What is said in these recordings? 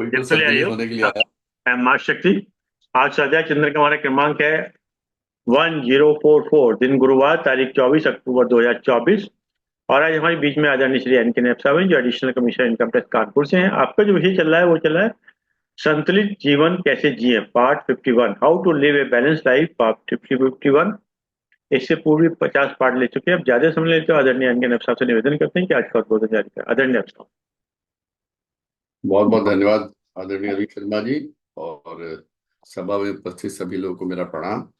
बिल्कुल चलिए सम्मिलित आइयो। होने के लिए आया। मैं माँ शक्ति। आज स्वाध्याय चंद्र का हमारा क्रमांक है 1044, दिन गुरुवार, तारीख 24 अक्टूबर 2024। और आज हमारे बीच में आदरणीय श्री एन के नेपसावन, जो additional commissioner income tax Kanpur से हैं। आपका जो विषय चल रहा है वो चल रहा है संतुलित जीवन कैसे जिए, part 51, how to live a balance life, part 51। इससे पूर्व 50 पार्ट ले चुके हैं। अब ज्यादा समय लेते हो, आदरणीय एन के नेपसावन से निवेदन करते हैं कि आज का उद्बोधन जारी करें। आदरणीय नेपसावन। बहुत बहुत धन्यवाद आदरणीय अभी शर्मा जी। और सभा में उपस्थित सभी लोगों को मेरा प्रणाम।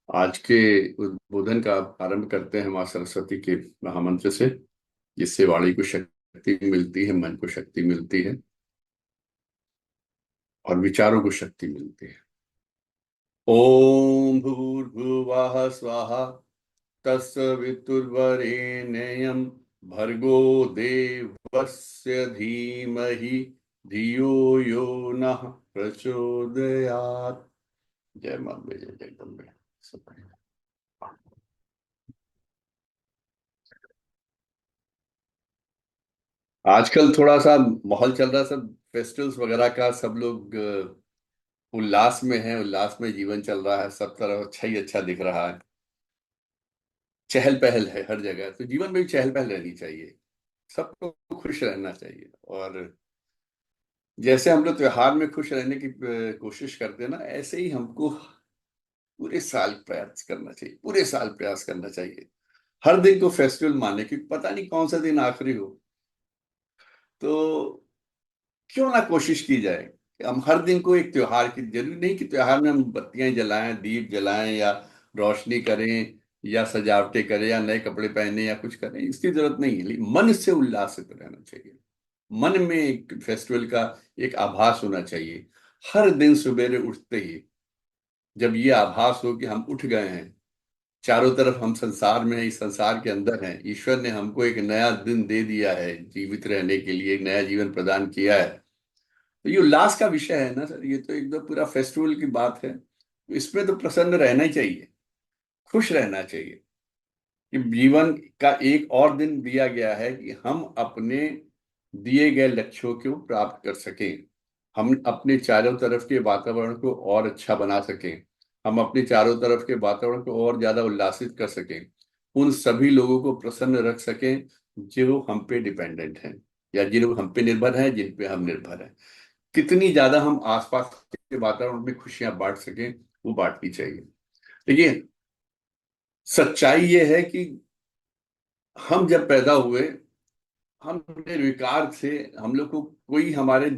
आज के उद्बोधन का आरंभ करते हैं माँ सरस्वती के महामंत्र से, जिससे वाणी को शक्ति मिलती है, मन को शक्ति मिलती है और विचारों को शक्ति मिलती है। ओम भूर्भुवः स्वाहा तत्सवितुर्वरेण्यं भर्गो देवस्य धीमहि धियो यो नः प्रचोदयात्। जय मां अम्बे, जय जगदम्बे। आजकल थोड़ा सा माहौल चल रहा है, सब फेस्टिवल्स वगैरह का, सब लोग उल्लास में है, उल्लास में जीवन चल रहा है, सब तरफ अच्छा ही अच्छा दिख रहा है। चहल पहल है हर जगह, तो जीवन में भी चहल पहल रहनी चाहिए, सबको खुश रहना चाहिए। और जैसे हम लोग त्योहार में खुश रहने की कोशिश करते हैं ना, ऐसे ही हमको पूरे साल प्रयास करना चाहिए, पूरे साल प्रयास करना चाहिए। हर दिन को फेस्टिवल माने, क्योंकि पता नहीं कौन सा दिन आखिरी हो। तो क्यों ना कोशिश की जाए कि हम हर दिन को एक त्योहार की, जरूरी नहीं कि त्योहार में हम बत्तियां जलाएं, दीप जलाएं, या रोशनी करें, या सजावटें करें, या नए कपड़े पहने, या कुछ करें, इसकी जरूरत नहीं है। लेकिन मन से उल्लासित रहना चाहिए। मन में एक फेस्टिवल का एक आभास होना चाहिए। हर दिन सवेरे उठते ही जब ये आभास हो कि हम उठ गए हैं, चारों तरफ हम संसार में हैं, इस संसार के अंदर हैं, ईश्वर ने हमको एक नया दिन दे दिया है, जीवित रहने के लिए एक नया जीवन प्रदान किया है। तो ये उल्लास का विषय है ना सर, ये तो एकदम पूरा फेस्टिवल की बात है। तो इसमें तो प्रसन्न रहना ही चाहिए, खुश रहना चाहिए कि जीवन का एक और दिन दिया गया है कि हम अपने दिए गए लक्ष्यों को प्राप्त कर सकें, हम अपने चारों तरफ के वातावरण को और अच्छा बना सकें, हम अपने चारों तरफ के वातावरण को और ज्यादा उल्लासित कर सकें, उन सभी लोगों को प्रसन्न रख सकें जो हम पे डिपेंडेंट हैं, या जिन लोग हम पे निर्भर हैं, जिन पे हम निर्भर हैं। कितनी ज्यादा हम आसपास के वातावरण में खुशियां बांट सकें, वो बांटनी चाहिए। देखिए, सच्चाई ये है कि हम जब पैदा हुए, हम निर्विकार थे। हम लोग को कोई, हमारे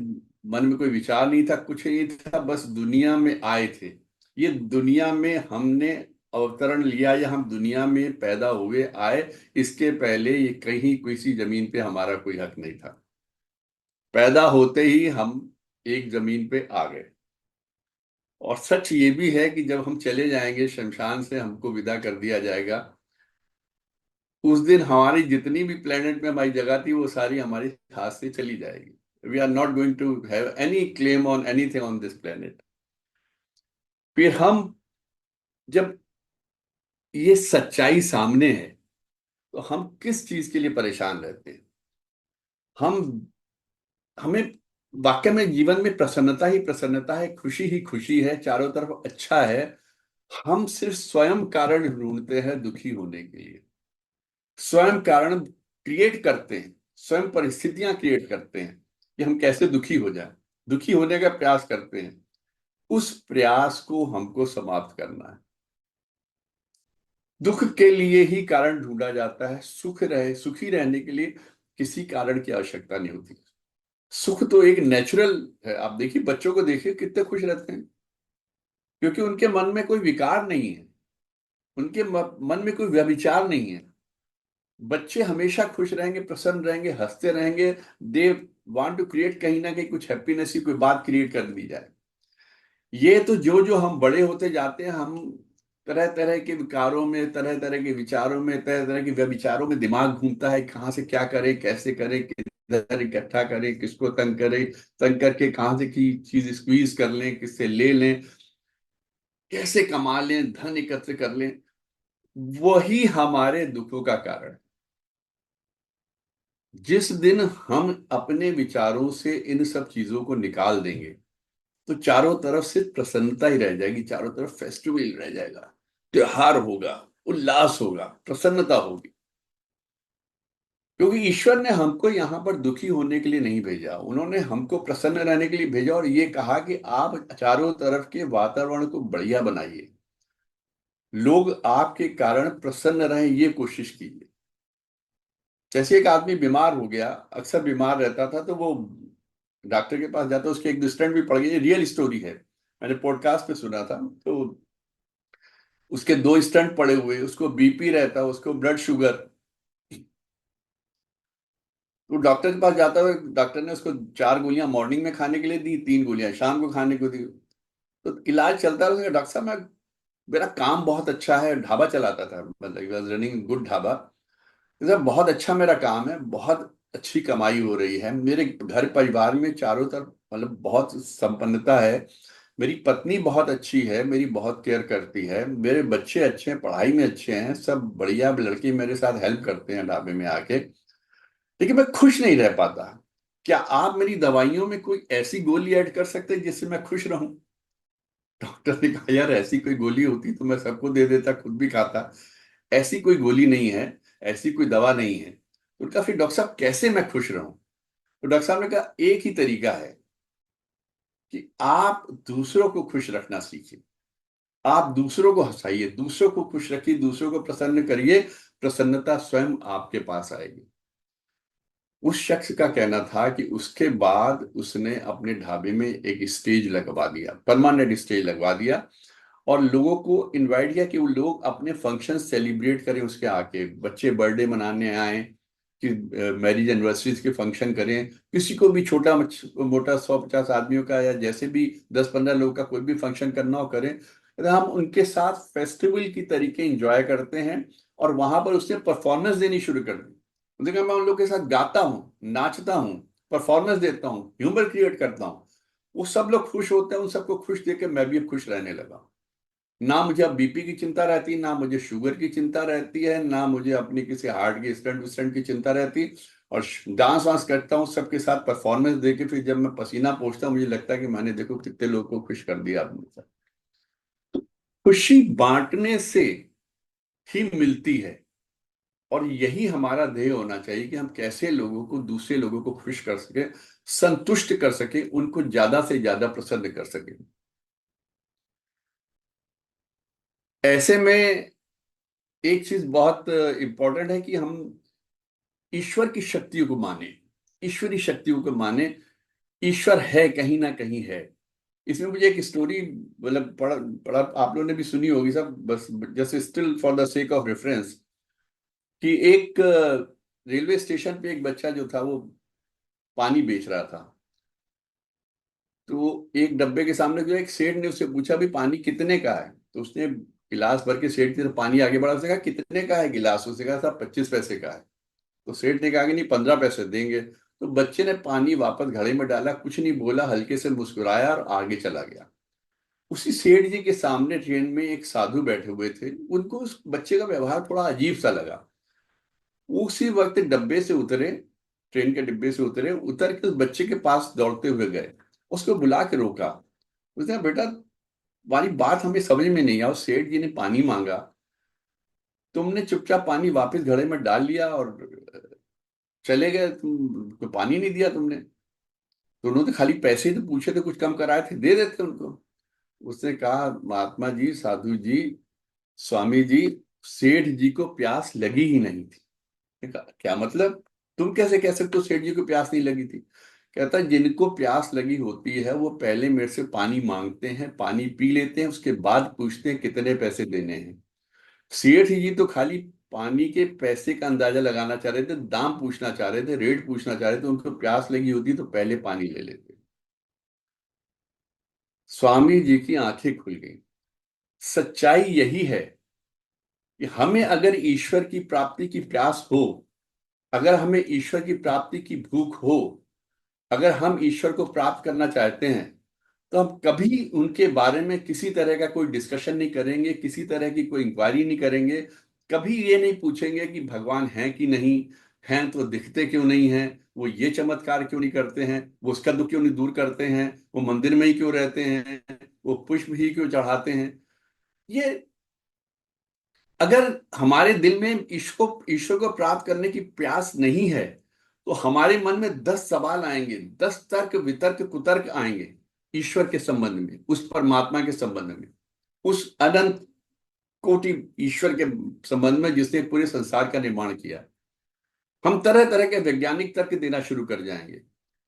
मन में कोई विचार नहीं था, कुछ नहीं था, बस दुनिया में आए थे। ये दुनिया में हमने अवतरण लिया, या हम दुनिया में पैदा हुए, आए, इसके पहले ये कहीं किसी जमीन पे हमारा कोई हक नहीं था। पैदा होते ही हम एक जमीन पे आ गए। और सच ये भी है कि जब हम चले जाएंगे शमशान से, हमको विदा कर दिया जाएगा, उस दिन हमारी जितनी भी प्लेनेट में हमारी जगह थी, वो सारी हमारी हाथ से चली जाएगी। We are not going to have any claim on anything on this planet. फिर हम, जब ये सच्चाई सामने है, तो हम किस चीज के लिए परेशान रहते हैं? हम हमें वाकई में जीवन में प्रसन्नता ही प्रसन्नता है, खुशी ही खुशी है, चारों तरफ अच्छा है। हम सिर्फ स्वयं कारण ढूंढते हैं दुखी होने के लिए, स्वयं कारण क्रिएट करते हैं, स्वयं परिस्थितियां क्रिएट करते हैं कि हम कैसे दुखी हो जाएं, दुखी होने का प्रयास करते हैं। उस प्रयास को हमको समाप्त करना है। दुख के लिए ही कारण ढूंढा जाता है, सुखी रहने के लिए किसी कारण की आवश्यकता नहीं होती। सुख तो एक नेचुरल है। आप देखिए, बच्चों को देखिए कितने खुश रहते हैं, क्योंकि उनके मन में कोई विकार नहीं है, उनके मन में कोई व्यभिचार नहीं है। बच्चे हमेशा खुश रहेंगे, प्रसन्न रहेंगे, हंसते रहेंगे। दे वांट टू क्रिएट, कहीं ना कहीं कुछ हैप्पीनेस की कोई बात क्रिएट कर दी जाए। ये तो जो जो हम बड़े होते जाते हैं, हम तरह तरह के विकारों में, तरह तरह के विचारों में, तरह तरह के व्यभिचारों में दिमाग घूमता है, कहाँ से क्या करें, कैसे करें, किधर इकट्ठा करें, किसको तंग करें, तंग करके कहाँ से की चीज स्क्वीज कर लें, किससे ले लें, कैसे कमा लें, धन एकत्र कर लें। वही हमारे दुखों का कारण है। जिस दिन हम अपने विचारों से इन सब चीजों को निकाल देंगे तो चारों तरफ सिर्फ प्रसन्नता ही रह जाएगी, चारों तरफ फेस्टिवल रह जाएगा, त्योहार होगा, उल्लास होगा, प्रसन्नता होगी। क्योंकि ईश्वर ने हमको यहाँ पर दुखी होने के लिए नहीं भेजा, उन्होंने हमको प्रसन्न रहने के लिए भेजा और ये कहा कि आप चारों तरफ के वातावरण को बढ़िया बनाइए, लोग आपके कारण प्रसन्न रहें, ये कोशिश कीजिए। जैसे एक आदमी बीमार हो गया, अक्सर बीमार रहता था, तो वो डॉक्टर के पास जाता, उसके एक दो स्टेंट भी पड़ गए, ये रियल स्टोरी है, मैंने पॉडकास्ट पे सुना था। तो उसके दो स्टंट पड़े हुए, उसको बीपी रहता, उसको ब्लड शुगर। तो डॉक्टर के पास जाता हुआ डॉक्टर ने उसको 4 गोलियां मॉर्निंग में खाने के लिए दी, 3 गोलियां शाम को खाने को दी। तो इलाज चलता रहा। डॉक्टर साहब, मैं मेरा काम बहुत अच्छा है, ढाबा चलाता था, मतलब रनिंग गुड ढाबा। सर बहुत अच्छा मेरा काम है, बहुत अच्छी कमाई हो रही है, मेरे घर परिवार में चारों तरफ मतलब बहुत संपन्नता है, मेरी पत्नी बहुत अच्छी है, मेरी बहुत केयर करती है, मेरे बच्चे अच्छे हैं, पढ़ाई में अच्छे हैं, सब बढ़िया, लड़के मेरे साथ हेल्प करते हैं ढाबे में आके, लेकिन मैं खुश नहीं रह पाता। क्या आप मेरी दवाइयों में कोई ऐसी गोली ऐड कर सकते हैं जिससे मैं खुश रहूं? डॉक्टर ने कहा, यार ऐसी कोई गोली होती तो मैं सबको दे देता, खुद भी खाता। ऐसी कोई गोली नहीं है, ऐसी कोई दवा नहीं है। तो कहा, फिर डॉक्टर साहब कैसे मैं खुश रहूं? तो डॉक्टर साहब ने कहा, एक ही तरीका है कि आप दूसरों को खुश रखना सीखिए, आप दूसरों को हंसाइए, दूसरों को खुश रखिए, दूसरों को प्रसन्न करिए, प्रसन्नता स्वयं आपके पास आएगी। उस शख्स का कहना था कि उसके बाद उसने अपने ढाबे में एक स्टेज लगवा दिया, परमानेंट स्टेज लगवा दिया, और लोगों को इनवाइट किया कि वो लोग अपने फंक्शन सेलिब्रेट करें, उसके आके बच्चे बर्थडे मनाने आए, कि मैरिज एनिवर्सरीज के फंक्शन करें, किसी को भी छोटा मोटा 100-50 आदमियों का या जैसे भी 10-15 लोगों का कोई भी फंक्शन करना हो करें, तो हम उनके साथ फेस्टिवल की तरीके एंजॉय करते हैं। और वहां पर उसने परफॉर्मेंस देनी शुरू कर दी। उसने कहा, मैं उन लोगों के साथ गाता हूँ, नाचता हूँ, परफॉर्मेंस देता हूँ, ह्यूमर क्रिएट करता हूँ, वो सब लोग खुश होते हैं, उन सबको खुश देख के मैं भी अब खुश रहने लगा। ना मुझे अब बीपी की चिंता रहती, ना मुझे शुगर की चिंता रहती है, ना मुझे अपनी किसी हार्ट की स्टंट विस्टंट की चिंता रहती। और डांस वांस करता हूँ सबके साथ, परफॉर्मेंस देके फिर जब मैं पसीना पोंछता हूँ, मुझे लगता है कि मैंने देखो कितने लोगों को खुश कर दिया अपने साथ। खुशी बांटने से ही मिलती है, और यही हमारा ध्येय होना चाहिए कि हम कैसे लोगों को, दूसरे लोगों को खुश कर सके, संतुष्ट कर सके, उनको ज्यादा से ज्यादा प्रसन्न कर सके। ऐसे में एक चीज बहुत इंपॉर्टेंट है कि हम ईश्वर की शक्तियों को माने, ईश्वरी शक्तियों को माने। ईश्वर है, कहीं ना कहीं है। इसमें मुझे एक स्टोरी, मतलब पढ़ा पढ़ा आप लोगों ने भी सुनी होगी सब, बस जैसे still for the sake of reference, कि एक रेलवे स्टेशन पे एक बच्चा जो था वो पानी बेच रहा था। तो एक डब्बे के सामने जो एक सेठ ने उससे पूछा, भी पानी कितने का है? तो उसने गिलास भर के सेठ की तरफ पानी आगे बढ़ा, उसने कहा, कितने का है गिलास? उसने कहा, साहब 25 पैसे का है। तो सेठ ने कहा कि नहीं, 15 पैसे देंगे। तो बच्चे ने पानी वापस घड़े में डाला, कुछ नहीं बोला, हल्के से मुस्कुराया और आगे चला गया। उसी सेठ जी के सामने ट्रेन में एक साधु बैठे हुए थे, उनको उस बच्चे का व्यवहार थोड़ा अजीब सा लगा। उसी वक्त डब्बे से उतरे, ट्रेन के डिब्बे से उतरे, उतर के उस बच्चे के पास दौड़ते हुए गए, उसको बुला के रोका। उसने कहा, बेटा तुम्हारी बात हमें समझ में नहीं आओ, सेठ जी ने पानी मांगा, तुमने चुपचाप पानी वापस घड़े में डाल लिया और चले गए, तुम तो पानी नहीं दिया तुमने। तो उन्होंने खाली पैसे ही तो पूछे थे, कुछ कम कराए थे, दे देते उनको। उसने कहा, महात्मा जी, साधु जी, स्वामी जी, सेठ जी को प्यास लगी ही नहीं थी। मैंने कहा, क्या मतलब? तुम कैसे कह सकते हो सेठ जी को प्यास नहीं लगी थी? कहता है, जिनको प्यास लगी होती है वो पहले मेरे से पानी मांगते हैं, पानी पी लेते हैं, उसके बाद पूछते हैं कितने पैसे देने हैं। सेठ जी तो खाली पानी के पैसे का अंदाजा लगाना चाह रहे थे, दाम पूछना चाह रहे थे, रेट पूछना चाह रहे थे, उनको प्यास लगी होती तो पहले पानी ले लेते। स्वामी जी की आंखें खुल गई। सच्चाई यही है कि हमें अगर ईश्वर की प्राप्ति की प्यास हो, अगर हमें ईश्वर की प्राप्ति की भूख हो, अगर हम ईश्वर को प्राप्त करना चाहते हैं, तो हम कभी उनके बारे में किसी तरह का कोई डिस्कशन नहीं करेंगे, किसी तरह की कोई इंक्वायरी नहीं करेंगे, कभी ये नहीं पूछेंगे कि भगवान है कि नहीं, हैं तो दिखते क्यों नहीं हैं, वो ये चमत्कार क्यों नहीं करते हैं, वो उसका दुख क्यों नहीं दूर करते हैं, वो मंदिर में ही क्यों रहते हैं, वो पुष्प ही क्यों चढ़ाते हैं। ये अगर हमारे दिल में ईश्वर को प्राप्त करने की प्यास नहीं है, तो हमारे मन में 10 सवाल आएंगे, 10 तर्क वितर्क कुतर्क आएंगे ईश्वर के संबंध में, उस परमात्मा के संबंध में, उस अनंत कोटि ईश्वर के संबंध में जिसने पूरे संसार का निर्माण किया। हम तरह तरह के वैज्ञानिक तर्क देना शुरू कर जाएंगे।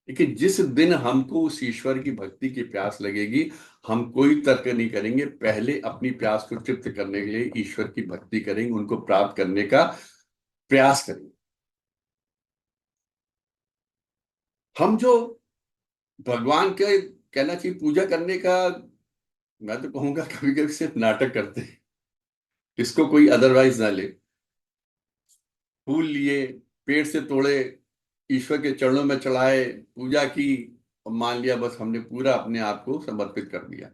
लेकिन जिस दिन हमको उस ईश्वर की भक्ति की प्यास लगेगी, हम कोई तर्क नहीं करेंगे, पहले अपनी प्यास को तृप्त करने के लिए ईश्वर की भक्ति करेंगे, उनको प्राप्त करने का प्रयास करेंगे। हम जो भगवान के कहना चाहिए पूजा करने का, मैं तो कहूंगा कभी कभी सिर्फ नाटक करते हैं, इसको कोई अदरवाइज ना ले। फूल लिए, पेड़ से तोड़े, ईश्वर के चरणों में चढ़ाए, पूजा की, और मान लिया बस हमने पूरा अपने आप को समर्पित कर दिया।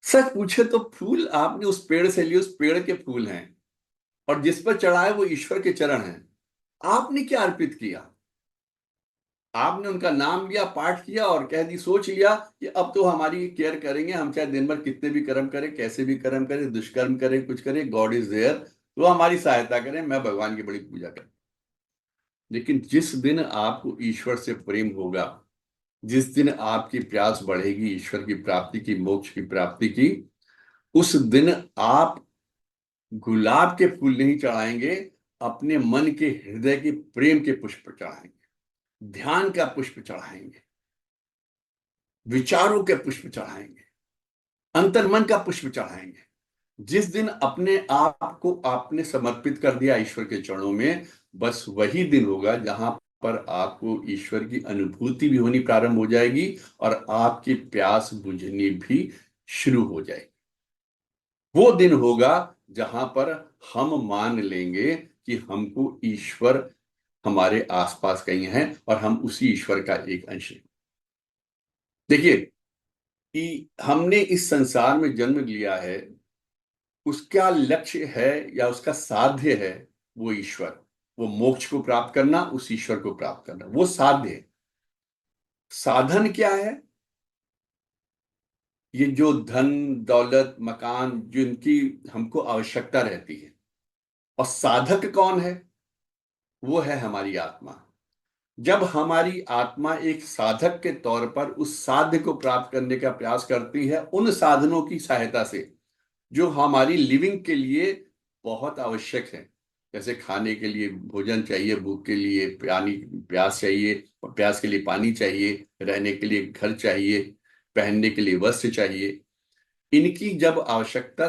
सच पूछे तो फूल आपने उस पेड़ से लिए, उस पेड़ के फूल हैं, और जिस पर चढ़ाए वो ईश्वर के चरण हैं। आपने क्या अर्पित किया? आपने उनका नाम लिया, पाठ किया और कह दी, सोच लिया कि अब तो हमारी केयर करेंगे, हम चाहे दिन भर कितने भी कर्म करें, कैसे भी कर्म करें, दुष्कर्म करें, कुछ करें, गॉड इज देयर, तो हमारी सहायता करें, मैं भगवान की बड़ी पूजा करूं। लेकिन जिस दिन आपको ईश्वर से प्रेम होगा, जिस दिन आपकी प्यास बढ़ेगी ईश्वर की प्राप्ति की, मोक्ष की प्राप्ति की, उस दिन आप गुलाब के फूल नहीं चढ़ाएंगे, अपने मन के हृदय के प्रेम के पुष्प चढ़ाएंगे, ध्यान का पुष्प चढ़ाएंगे, विचारों के पुष्प चढ़ाएंगे, अंतर्मन का पुष्प चढ़ाएंगे। जिस दिन अपने आप को आपने समर्पित कर दिया ईश्वर के चरणों में, बस वही दिन होगा जहां पर आपको ईश्वर की अनुभूति भी होनी प्रारंभ हो जाएगी और आपकी प्यास बुझनी भी शुरू हो जाएगी। वो दिन होगा जहां पर हम मान लेंगे कि हमको ईश्वर हमारे आसपास कहीं है और हम उसी ईश्वर का एक अंश हैं। देखिए कि हमने इस संसार में जन्म लिया है, उसका लक्ष्य है या उसका साध्य है वो ईश्वर, वो मोक्ष को प्राप्त करना, उस ईश्वर को प्राप्त करना, वो साध्य है। साधन क्या है? ये जो धन दौलत मकान जिनकी हमको आवश्यकता रहती है, और साधक कौन है? वो है हमारी आत्मा। जब हमारी आत्मा एक साधक के तौर पर उस साध्य को प्राप्त करने का प्रयास करती है, उन साधनों की सहायता से जो हमारी लिविंग के लिए बहुत आवश्यक है, जैसे खाने के लिए भोजन चाहिए, भूख के लिए पानी, प्यास चाहिए, प्यास के लिए पानी चाहिए, रहने के लिए घर चाहिए, पहनने के लिए वस्त्र चाहिए, इनकी जब आवश्यकता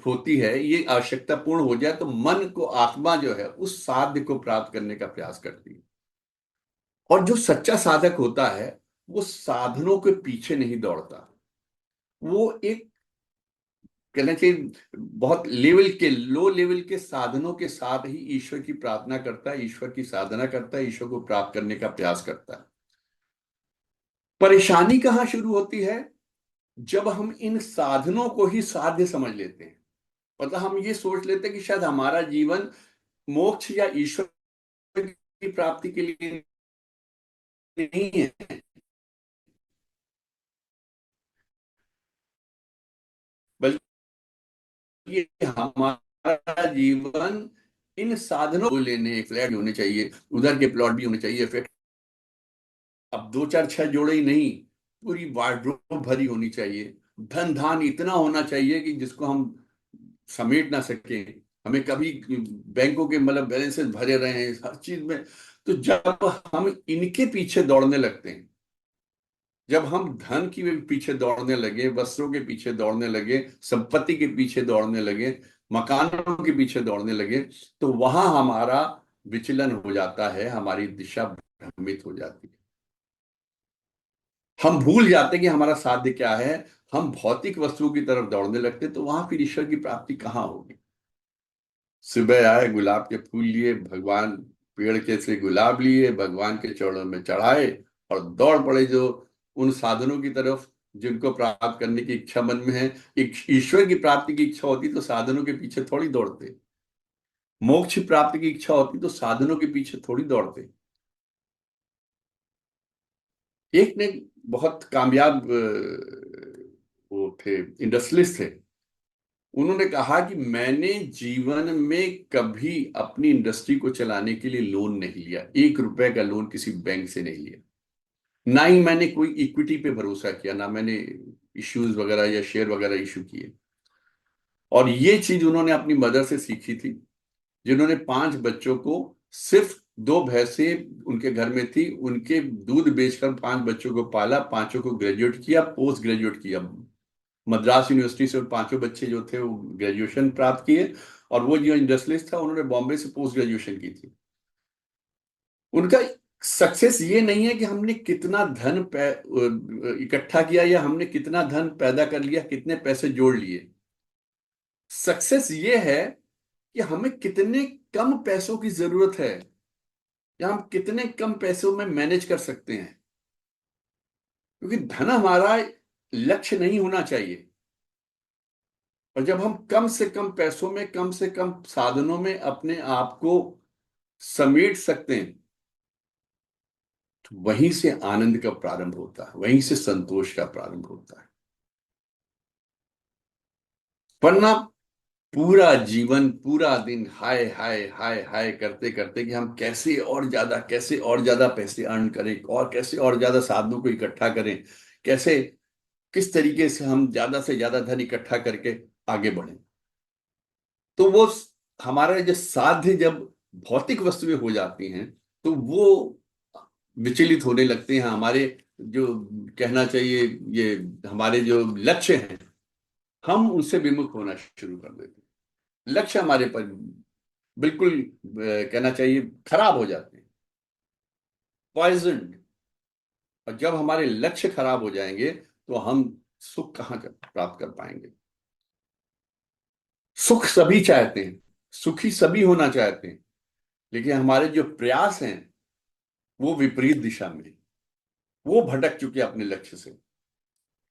होती है, ये आवश्यकता पूर्ण हो जाए, तो मन को, आत्मा जो है उस साध्य को प्राप्त करने का प्रयास करती है। और जो सच्चा साधक होता है, वो साधनों के पीछे नहीं दौड़ता, वो एक कहना चाहिए बहुत लेवल के, लो लेवल के साधनों के साथ ही ईश्वर की प्रार्थना करता है, ईश्वर की साधना करता है, ईश्वर को प्राप्त करने का प्रयास करता है। परेशानी कहां शुरू होती है? जब हम इन साधनों को ही साध्य समझ लेते हैं, मतलब हम ये सोच लेते हैं कि शायद हमारा जीवन मोक्ष या ईश्वर की प्राप्ति के लिए नहीं है, बल्कि हमारा जीवन इन साधनों को लेने, फ्लैट भी होने चाहिए, उधर के प्लॉट भी होने चाहिए, फिर अब दो चार छह जोड़े ही नहीं, पूरी वार्डरोब भरी होनी चाहिए, धन धान इतना होना चाहिए कि जिसको हम समेट ना सके, हमें कभी बैंकों के मतलब बैलेंसेस भरे रहे हैं हर चीज में। तो जब हम इनके पीछे दौड़ने लगते हैं, जब हम धन की पीछे दौड़ने लगे, वस्त्रों के पीछे दौड़ने लगे, संपत्ति के पीछे दौड़ने लगे, मकानों के पीछे दौड़ने लगे, तो वहां हमारा विचलन हो जाता है, हमारी दिशा भ्रमित हो जाती है। हम भूल जाते हैं कि हमारा साध्य क्या है, हम भौतिक वस्तुओं की तरफ दौड़ने लगते, तो वहां फिर ईश्वर की प्राप्ति कहाँ होगी? सुबह आए, गुलाब के फूल लिए, भगवान पेड़ के से गुलाब लिए, भगवान के चरणों में चढ़ाए और दौड़ पड़े जो उन साधनों की तरफ जिनको प्राप्त करने की इच्छा मन में है। एक ईश्वर की प्राप्ति की इच्छा होती तो साधनों के पीछे थोड़ी दौड़ते। मोक्ष प्राप्ति की इच्छा होती तो साधनों के पीछे थोड़ी दौड़ते। एक ने बहुत कामयाब वो थे, इंडस्ट्रियलिस्ट थे। उन्होंने कहा कि मैंने जीवन में कभी अपनी इंडस्ट्री को चलाने के लिए लोन नहीं लिया, 1 रुपए का लोन किसी बैंक से नहीं लिया। ना ही मैंने कोई इक्विटी पे भरोसा किया, ना मैंने इश्यूज वगैरह या शेयर वगैरह इशू किए। और ये चीज उन्होंने अपनी मदर से सीखी थी, जिन्होंने 5 बच्चों को, सिर्फ 2 भैंसें उनके घर में थी, उनके दूध बेचकर 5 बच्चों को पाला, पांचों को ग्रेजुएट किया, पोस्ट ग्रेजुएट किया। मद्रास यूनिवर्सिटी से 5 बच्चे जो थे वो ग्रेजुएशन प्राप्त किए, और वो जो इंडस्ट्रियलिस्ट था उन्होंने बॉम्बे से पोस्ट ग्रेजुएशन की थी। उनका सक्सेस ये नहीं है कि हमने कितना धन इकट्ठा किया या हमने कितना धन पैदा कर लिया, कितने पैसे जोड़ लिए। सक्सेस ये है कि हमें कितने कम पैसों की जरूरत है, या हम कितने कम पैसों में मैनेज कर सकते हैं। क्योंकि धन हमारा लक्ष्य नहीं होना चाहिए। और जब हम कम से कम पैसों में, कम से कम साधनों में अपने आप को समेट सकते हैं, तो वहीं से आनंद का प्रारंभ होता है, वहीं से संतोष का प्रारंभ होता है। वरना पूरा जीवन, पूरा दिन हाय हाय हाय हाय करते करते कि हम कैसे और ज्यादा, कैसे और ज्यादा पैसे अर्न करें, और कैसे और ज्यादा साधनों को इकट्ठा करें, कैसे, किस तरीके से हम ज्यादा से ज्यादा धन इकट्ठा करके आगे बढ़ें। तो वो हमारे जो साध्य जब भौतिक वस्तुएं हो जाती हैं, तो वो विचलित होने लगते हैं। हमारे जो, कहना चाहिए, ये हमारे जो लक्ष्य हैं, हम उनसे विमुख होना शुरू कर देते हैं। लक्ष्य हमारे पर बिल्कुल कहना चाहिए खराब हो जाते हैं, पॉइजन्ड। और जब हमारे लक्ष्य खराब हो जाएंगे तो हम सुख कहाँ प्राप्त कर पाएंगे। सुख सभी चाहते हैं, सुखी सभी होना चाहते हैं, लेकिन हमारे जो प्रयास हैं वो विपरीत दिशा में हैं। वो भटक चुके अपने लक्ष्य से।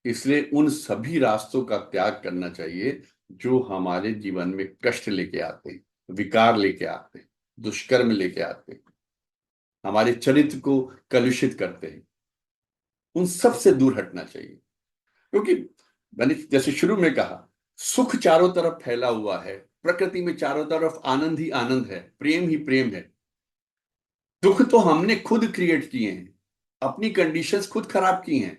इसलिए उन सभी रास्तों का त्याग करना चाहिए जो हमारे जीवन में कष्ट लेके आते हैं, विकार लेके आते हैं, दुष्कर्म लेके आते हैं, हमारे चरित्र को कलुषित करते हैं। उन सब से दूर हटना चाहिए। क्योंकि मैंने जैसे शुरू में कहा, सुख चारों तरफ फैला हुआ है, प्रकृति में चारों तरफ आनंद ही आनंद है, प्रेम ही प्रेम है। दुख तो हमने खुद क्रिएट किए हैं, अपनी कंडीशंस खुद खराब की हैं,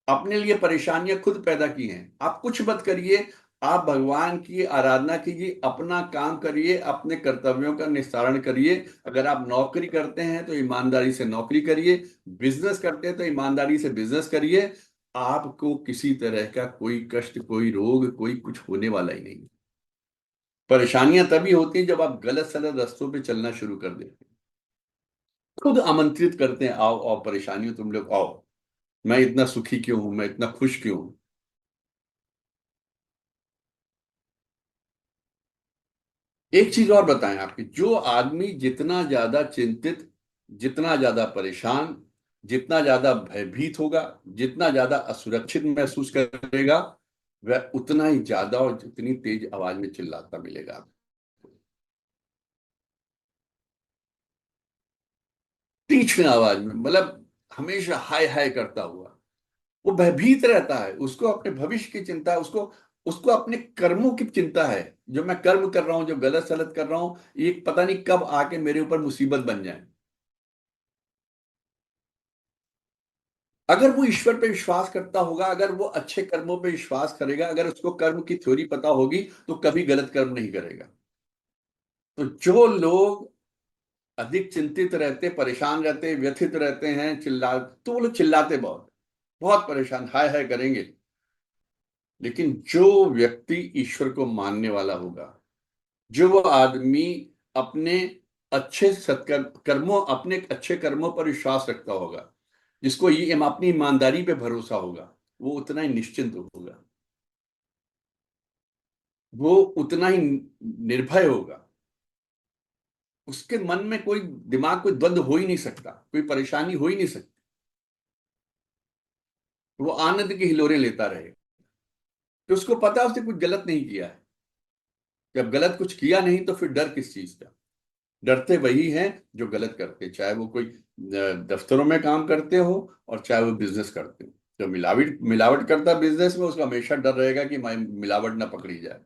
अपने लिए परेशानियां खुद पैदा की हैं। आप कुछ मत करिए, आप भगवान की आराधना कीजिए, अपना काम करिए, अपने कर्तव्यों का निस्तारण करिए। अगर आप नौकरी करते हैं तो ईमानदारी से नौकरी करिए, बिजनेस करते हैं तो ईमानदारी से बिजनेस करिए। आपको किसी तरह का कोई कष्ट, कोई रोग, कोई कुछ होने वाला ही नहीं। परेशानियां तभी होती हैं जब आप गलत सलत रास्तों पे चलना शुरू कर देते हैं। खुद आमंत्रित करते हैं, आओ आओ परेशानियों, तुम लोग आओ, मैं इतना सुखी क्यों हूं, मैं इतना खुश क्यों हूं। एक चीज और बताएं आपकी, जो आदमी जितना ज्यादा चिंतित, जितना ज्यादा परेशान, जितना ज्यादा भयभीत होगा, जितना ज्यादा असुरक्षित महसूस करेगा, वह उतना ही ज्यादा और जितनी तेज आवाज में चिल्लाता मिलेगा आपको। तीक्ष्ण आवाज में, मतलब हमेशा हाय हाय करता हुआ। वो भयभीत रहता है, उसको अपने भविष्य की चिंता है, उसको उसको अपने कर्मों की चिंता है। जो मैं कर्म कर रहा हूं, जो गलत सलत कर रहा हूं, ये पता नहीं कब आके मेरे ऊपर मुसीबत बन जाए। अगर वो ईश्वर पे विश्वास करता होगा, अगर वो अच्छे कर्मों पे विश्वास करेगा, अगर उसको कर्म की थ्योरी पता होगी, तो कभी गलत कर्म नहीं करेगा। तो जो लोग अधिक चिंतित रहते, परेशान रहते, व्यथित रहते हैं, तो वो लोग चिल्लाते बहुत, बहुत परेशान हाय हाय करेंगे। लेकिन जो व्यक्ति ईश्वर को मानने वाला होगा, जो वो आदमी अपने अच्छे सत्कर्म कर्मों, अपने अच्छे कर्मों पर विश्वास रखता होगा, जिसको ये अपनी ईमानदारी पे भरोसा होगा, वो उतना ही निश्चिंत होगा, वो उतना ही निर्भय होगा। उसके मन में कोई दिमाग, कोई द्वंद्व हो ही नहीं सकता, कोई परेशानी हो ही नहीं सकती। वो आनंद की हिलोरें लेता रहेगा, तो उसको पता है उसने कुछ गलत नहीं किया है। जब गलत कुछ किया नहीं तो फिर डर किस चीज का? डरते वही हैं जो गलत करते, चाहे वो कोई दफ्तरों में काम करते हो और चाहे वो बिजनेस करते हो। जो मिलावट मिलावट करता बिजनेस में, उसका हमेशा डर रहेगा कि मिलावट ना पकड़ी जाए।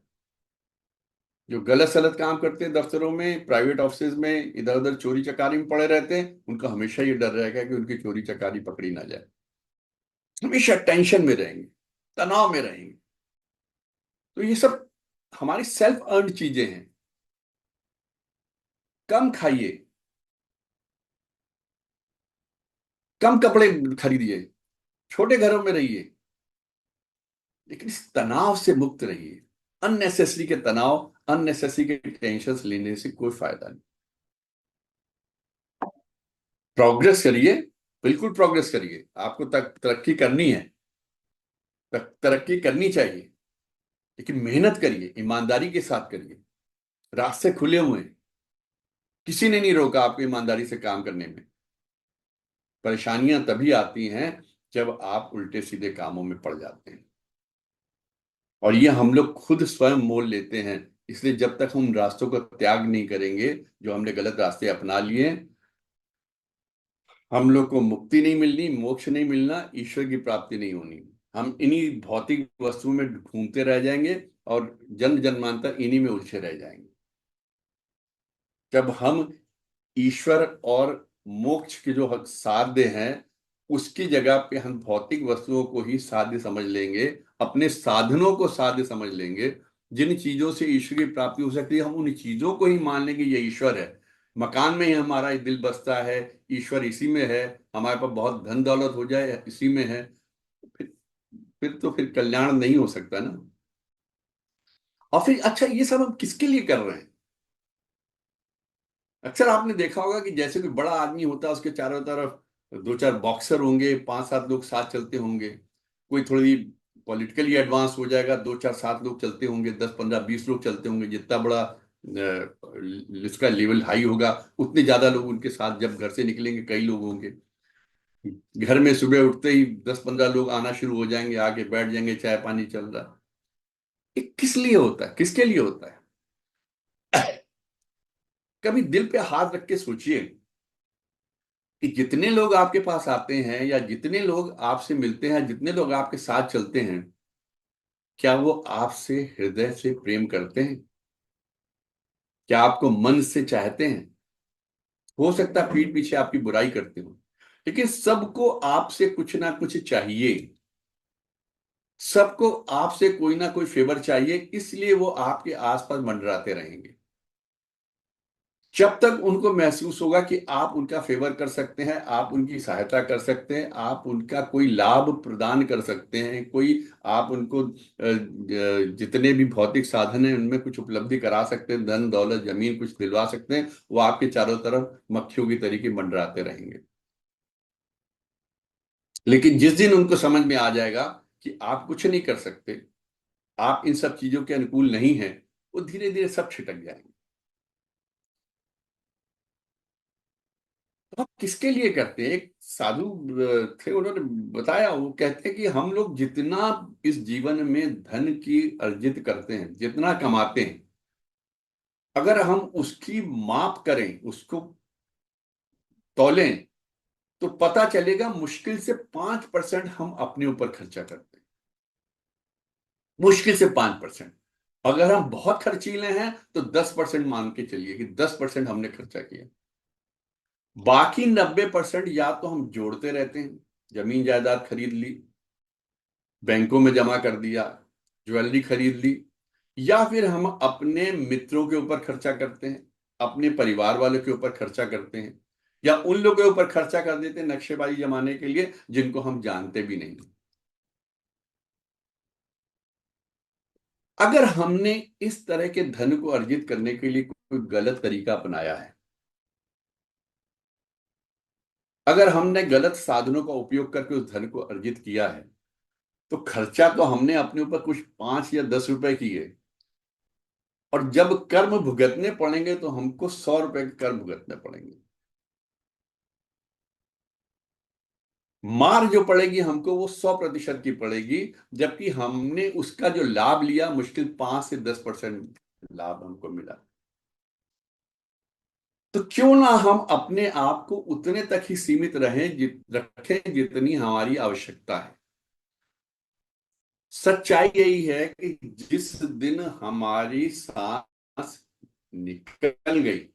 जो गलत सलत काम करते हैं दफ्तरों में, प्राइवेट ऑफिस में, इधर उधर चोरी चकारी में पड़े रहते हैं, उनका हमेशा ये डर रहेगा कि उनकी चोरी चकारी पकड़ी ना जाए। हमेशा टेंशन में रहेंगे, तनाव में रहेंगे। तो ये सब हमारी सेल्फ अर्न चीजें हैं। कम खाइए, कम कपड़े खरीदिए, छोटे घरों में रहिए, लेकिन इस तनाव से मुक्त रहिए। अननेसेसरी के तनाव, अननेसेसरी के टेंशन लेने से कोई फायदा नहीं। प्रोग्रेस करिए, बिल्कुल प्रोग्रेस करिए। आपको तरक्की करनी है, तरक्की करनी चाहिए, लेकिन मेहनत करिए, ईमानदारी के साथ करिए। रास्ते खुले हुए हैं, किसी ने नहीं रोका आपको ईमानदारी से काम करने में। परेशानियां तभी आती हैं जब आप उल्टे सीधे कामों में पड़ जाते हैं, और ये हम लोग खुद स्वयं मोल लेते हैं। इसलिए जब तक हम रास्तों का त्याग नहीं करेंगे, जो हमने गलत रास्ते अपना लिए, हम लोग को मुक्ति नहीं मिलनी, मोक्ष नहीं मिलना, ईश्वर की प्राप्ति नहीं होनी। हम इन्हीं भौतिक वस्तुओं में घूमते रह जाएंगे और जन्म जन्मांतर इन्हीं में उलझे रह जाएंगे। जब हम ईश्वर और मोक्ष के जो हक साध्य हैं, उसकी जगह पे हम भौतिक वस्तुओं को ही साध्य समझ लेंगे, अपने साधनों को साध्य समझ लेंगे, जिन चीजों से ईश्वर की प्राप्ति हो सकती है, हम उन चीजों को ही मान लेंगे ये ईश्वर है। मकान में ही हमारा दिल बसता है, ईश्वर इसी में है। हमारे पास बहुत धन दौलत हो जाए, इसी में है। फिर फिर कल्याण नहीं हो सकता ना। और फिर अच्छा, ये सब हम किसके लिए कर रहे हैं? अक्सर आपने देखा होगा कि जैसे कोई बड़ा आदमी होता है, उसके चारों तरफ दो चार बॉक्सर होंगे, पांच सात लोग साथ चलते होंगे। कोई थोड़ी पॉलिटिकली एडवांस हो जाएगा, दो चार सात लोग चलते होंगे, 10 15 20 लोग चलते होंगे। जितना बड़ा इसका लेवल हाई होगा, उतने ज्यादा लोग उनके साथ जब घर से निकलेंगे, कई लोग होंगे। घर में सुबह उठते ही 10 15 लोग आना शुरू हो जाएंगे, आके बैठ जाएंगे, चाय पानी चल रहा। ये किस लिए होता है, किसके लिए होता है? कभी दिल पे हाथ रख के सोचिए कि जितने लोग आपके पास आते हैं, या जितने लोग आपसे मिलते हैं, जितने लोग आपके साथ चलते हैं, क्या वो आपसे हृदय से प्रेम करते हैं? क्या आपको मन से चाहते हैं? हो सकता है पीठ पीछे आपकी बुराई करते हो, लेकिन सबको आपसे कुछ ना कुछ चाहिए। सबको आपसे कोई ना कोई फेवर चाहिए, इसलिए वो आपके आसपास मंडराते रहेंगे। जब तक उनको महसूस होगा कि आप उनका फेवर कर सकते हैं, आप उनकी सहायता कर सकते हैं, आप उनका कोई लाभ प्रदान कर सकते हैं, कोई आप उनको जितने भी भौतिक साधन हैं उनमें कुछ उपलब्धि करा सकते हैं, धन दौलत जमीन कुछ दिलवा सकते हैं, वो आपके चारों तरफ मक्खियों की तरीके मंडराते रहेंगे। लेकिन जिस दिन उनको समझ में आ जाएगा कि आप कुछ नहीं कर सकते, आप इन सब चीजों के अनुकूल नहीं हैं, वो धीरे धीरे सब छिटक जाएंगे। तो आप किसके लिए करते हैं? एक साधु थे, उन्होंने बताया, वो कहते हैं कि हम लोग जितना इस जीवन में धन की अर्जित करते हैं, जितना कमाते हैं, अगर हम उसकी माप करें, उसको तौलें, तो पता चलेगा मुश्किल से 5% हम अपने ऊपर खर्चा करते हैं। मुश्किल से 5%। अगर हम बहुत खर्चीले हैं तो 10% मान के चलिए कि 10% हमने खर्चा किया। बाकी 90% या तो हम जोड़ते रहते हैं, जमीन जायदाद खरीद ली, बैंकों में जमा कर दिया, ज्वेलरी खरीद ली, या फिर हम अपने मित्रों के ऊपर खर्चा करते हैं, अपने परिवार वालों के ऊपर खर्चा करते हैं, या उन लोगों के ऊपर खर्चा कर देते हैं नक्शेबाजी जमाने के लिए, जिनको हम जानते भी नहीं। अगर हमने इस तरह के धन को अर्जित करने के लिए कोई गलत तरीका अपनाया है, अगर हमने गलत साधनों का उपयोग करके उस धन को अर्जित किया है, तो खर्चा तो हमने अपने ऊपर कुछ 5 या 10 रुपए किए, और जब कर्म भुगतने पड़ेंगे तो हमको 100 रुपए के कर्म भुगतने पड़ेंगे। मार जो पड़ेगी हमको, वो 100% की पड़ेगी, जबकि हमने उसका जो लाभ लिया मुश्किल 5 से 10% लाभ हमको मिला। तो क्यों ना हम अपने आप को उतने तक ही सीमित रखें जितनी हमारी आवश्यकता है। सच्चाई यही है कि जिस दिन हमारी सांस निकल गई,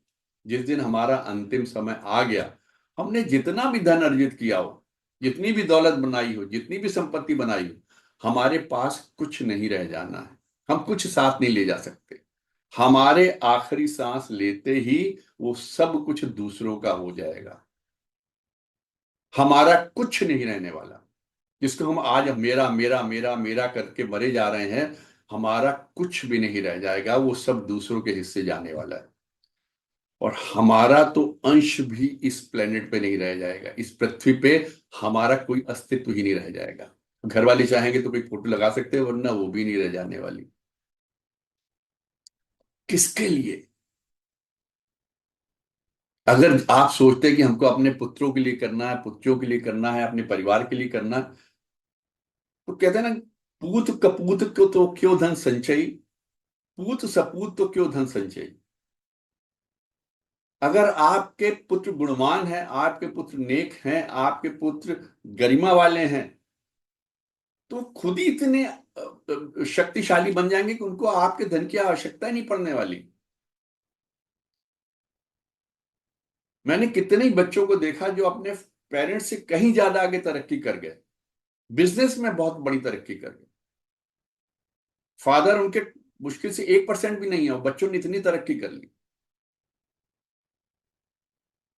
जिस दिन हमारा अंतिम समय आ गया, हमने जितना भी धन अर्जित किया हो, जितनी भी दौलत बनाई हो, जितनी भी संपत्ति बनाई हो, हमारे पास कुछ नहीं रह जाना है। हम कुछ साथ नहीं ले जा सकते। हमारे आखिरी सांस लेते ही वो सब कुछ दूसरों का हो जाएगा। हमारा कुछ नहीं रहने वाला। जिसको हम आज मेरा मेरा मेरा मेरा करके मरे जा रहे हैं, हमारा कुछ भी नहीं रह जाएगा, वो सब दूसरों के हिस्से जाने वाला है। और हमारा तो अंश भी इस प्लेनेट पे नहीं रह जाएगा, इस पृथ्वी पे हमारा कोई अस्तित्व ही नहीं रह जाएगा। घर वाले चाहेंगे तो कोई फोटो लगा सकते हैं, वरना वो भी नहीं रह जाने वाली। किसके लिए? अगर आप सोचते हैं कि हमको अपने पुत्रों के लिए करना है, पुत्रियों के लिए करना है, अपने परिवार के लिए करना है, तो कहते हैं ना, पूत कपूत को तो क्यों धन संचयी, पूत सपूत तो क्यों धन संचयी। अगर आपके पुत्र गुणवान हैं, आपके पुत्र नेक हैं, आपके पुत्र गरिमा वाले हैं, तो खुद ही इतने शक्तिशाली बन जाएंगे कि उनको आपके धन की आवश्यकता ही नहीं पड़ने वाली। मैंने कितने ही बच्चों को देखा जो अपने पेरेंट्स से कहीं ज्यादा आगे तरक्की कर गए, बिजनेस में बहुत बड़ी तरक्की कर गए। फादर उनके मुश्किल से 1% भी नहीं है, बच्चों ने इतनी तरक्की कर ली।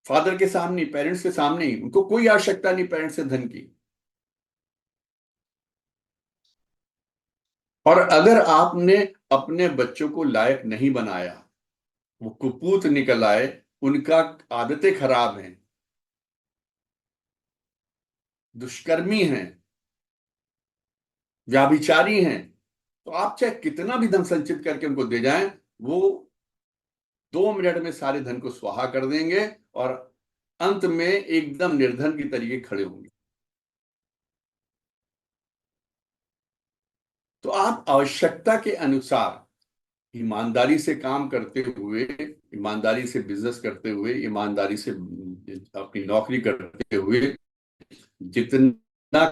फादर के सामने, पेरेंट्स के सामने ही, उनको कोई आवश्यकता नहीं पेरेंट्स से धन की। और अगर आपने अपने बच्चों को लायक नहीं बनाया, वो कुपूत निकल आए, उनका आदतें खराब हैं, दुष्कर्मी हैं, व्याभिचारी हैं, तो आप चाहे कितना भी धन संचित करके उनको दे जाएं, वो 2 मिनट में सारे धन को स्वाहा कर देंगे और अंत में एकदम निर्धन की तरीके खड़े होंगे। तो आप आवश्यकता के अनुसार ईमानदारी से काम करते हुए, ईमानदारी से बिजनेस करते हुए, ईमानदारी से अपनी नौकरी करते हुए जितना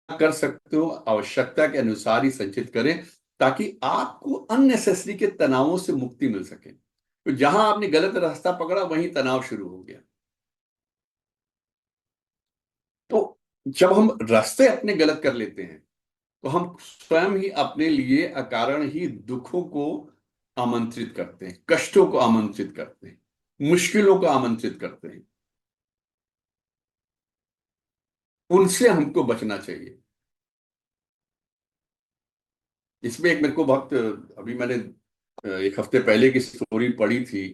कर सकते हो आवश्यकता के अनुसार ही संचित करें, ताकि आपको अननेसेसरी के तनावों से मुक्ति मिल सके। तो जहां आपने गलत रास्ता पकड़ा वहीं तनाव शुरू हो गया। तो जब हम रास्ते अपने गलत कर लेते हैं, तो हम स्वयं ही अपने लिए अकारण ही दुखों को आमंत्रित करते हैं, कष्टों को आमंत्रित करते हैं, मुश्किलों को आमंत्रित करते हैं। उनसे हमको बचना चाहिए। इसमें एक मेरे को बहुत, अभी मैंने 1 हफ्ते पहले की स्टोरी पढ़ी थी,